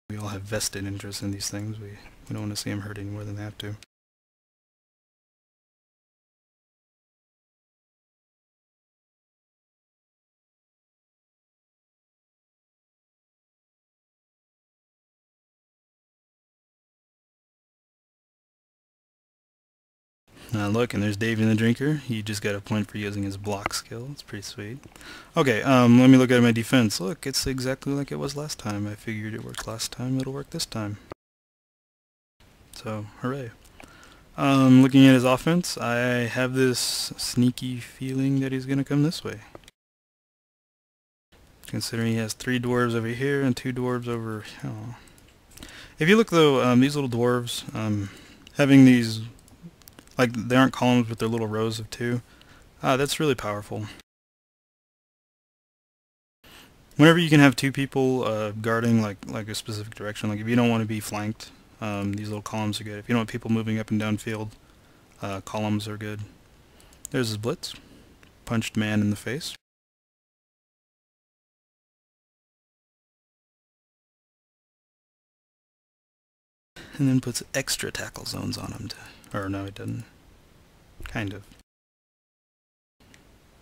We all have vested interest in these things. We don't want to see them hurt any more than they have to. Look, and there's Davey the Drinker. He just got a point for using his block skill. It's pretty sweet. Okay, let me look at my defense. Look, it's exactly like it was last time. I figured it worked last time. It'll work this time. So, hooray. Looking at his offense, I have this sneaky feeling that he's going to come this way. Considering he has 3 dwarves over here and 2 dwarves over... Oh. If you look though, these little dwarves, having these... Like, they aren't columns, but they're little rows of 2. That's really powerful. Whenever you can have 2 people guarding like a specific direction, like if you don't want to be flanked, these little columns are good. If you don't want people moving up and down field, columns are good. There's his blitz. Punched man in the face. And then puts extra tackle zones on him to... Or no, it doesn't. Kind of.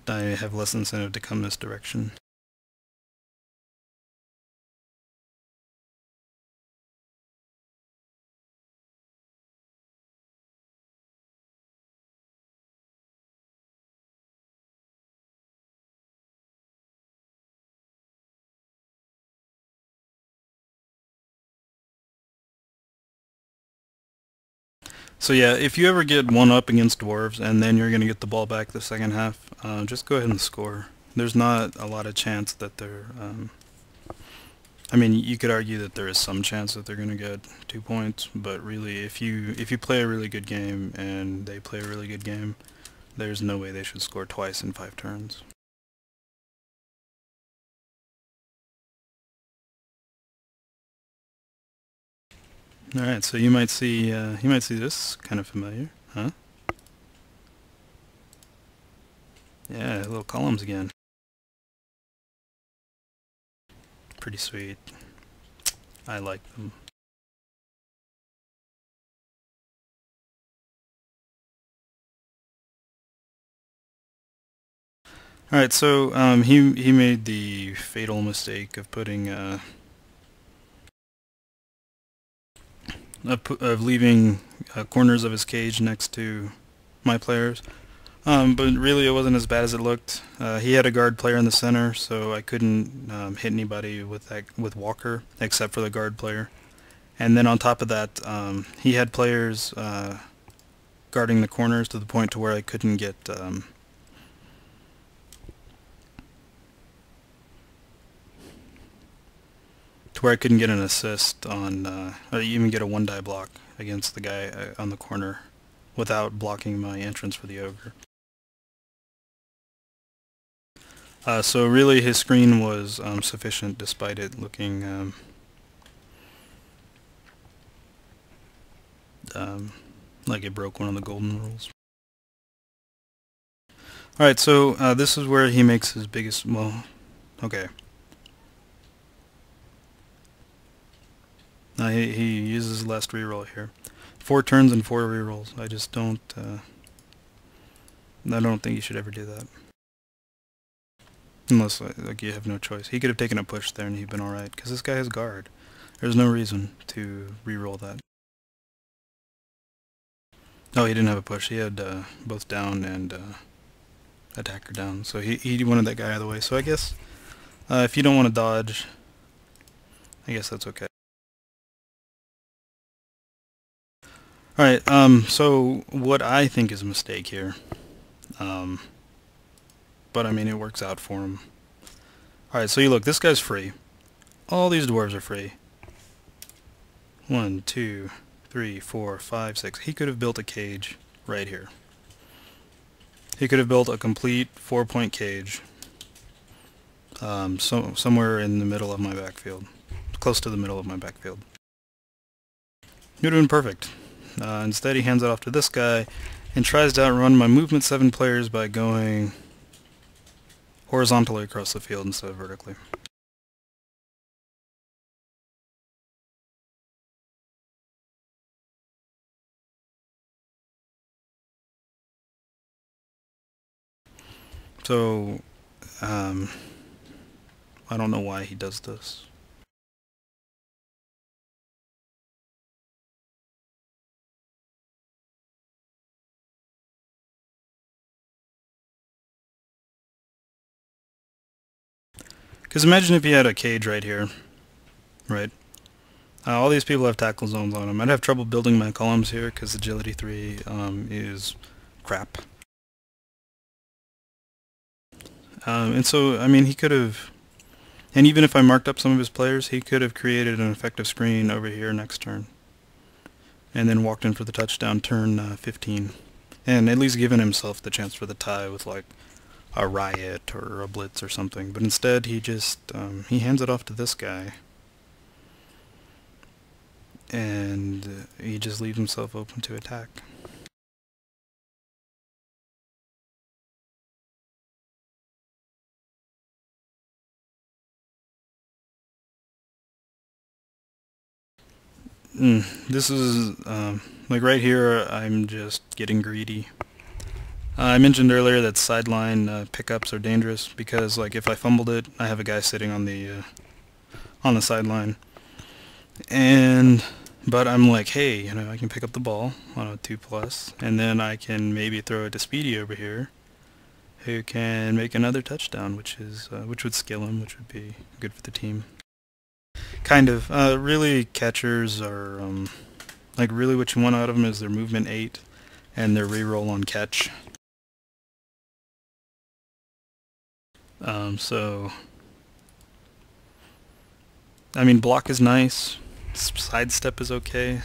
I have less incentive to come this direction. So yeah, if you ever get one up against dwarves and then you're going to get the ball back the second half, just go ahead and score. There's not a lot of chance that they're... I mean, you could argue that there is some chance that they're going to get 2 points, but really, if you play a really good game and they play a really good game, there's no way they should score twice in 5 turns. Alright, so you might see this kind of familiar, huh? Yeah, little columns again. Pretty sweet. I like them. Alright, so he made the fatal mistake of putting of leaving corners of his cage next to my players. But really it wasn't as bad as it looked. He had a guard player in the center, so I couldn't hit anybody with Walker except for the guard player. And then on top of that, he had players guarding the corners to the point to where I couldn't get to where I couldn't get an assist on, or even get a 1-die block against the guy on the corner without blocking my entrance for the ogre. So really his screen was sufficient despite it looking like it broke one of the golden rules. Alright, so this is where he makes his biggest... well, okay. He uses his last reroll here. 4 turns and 4 rerolls. I just don't... I don't think you should ever do that. Unless, like, you have no choice. He could have taken a push there and he'd been alright, because this guy has guard. There's no reason to reroll that. Oh, he didn't have a push. He had both down and attacker down. So he wanted that guy out of the way. So I guess if you don't want to dodge, I guess that's okay. Alright, so what I think is a mistake here, but I mean it works out for him. Alright, so you look, this guy's free. All these dwarves are free. 1, 2, 3, 4, 5, 6. He could have built a cage right here. He could have built a complete 4-point cage somewhere in the middle of my backfield. Close to the middle of my backfield. He would have been perfect. Instead he hands it off to this guy and tries to outrun my movement 7 players by going horizontally across the field instead of vertically. So, I don't know why he does this. Because imagine if you had a cage right here, right? All these people have tackle zones on them. I'd have trouble building my columns here because agility 3 is crap. And so, I mean, he could have, and even if I marked up some of his players, he could have created an effective screen over here next turn. And then walked in for the touchdown turn 15. And at least given himself the chance for the tie with like a riot or a blitz or something. But instead he just, he hands it off to this guy. And he just leaves himself open to attack. This is, like right here, I'm just getting greedy. I mentioned earlier that sideline pickups are dangerous because, like, if I fumbled it, I have a guy sitting on the sideline. But I'm like, hey, you know, I can pick up the ball on a 2+, and then I can maybe throw it to Speedy over here, who can make another touchdown, which would skill him, which would be good for the team. Kind of. Really, catchers are, like, really what you want out of them is their movement 8 and their reroll on catch. So, I mean, block is nice, sidestep is okay.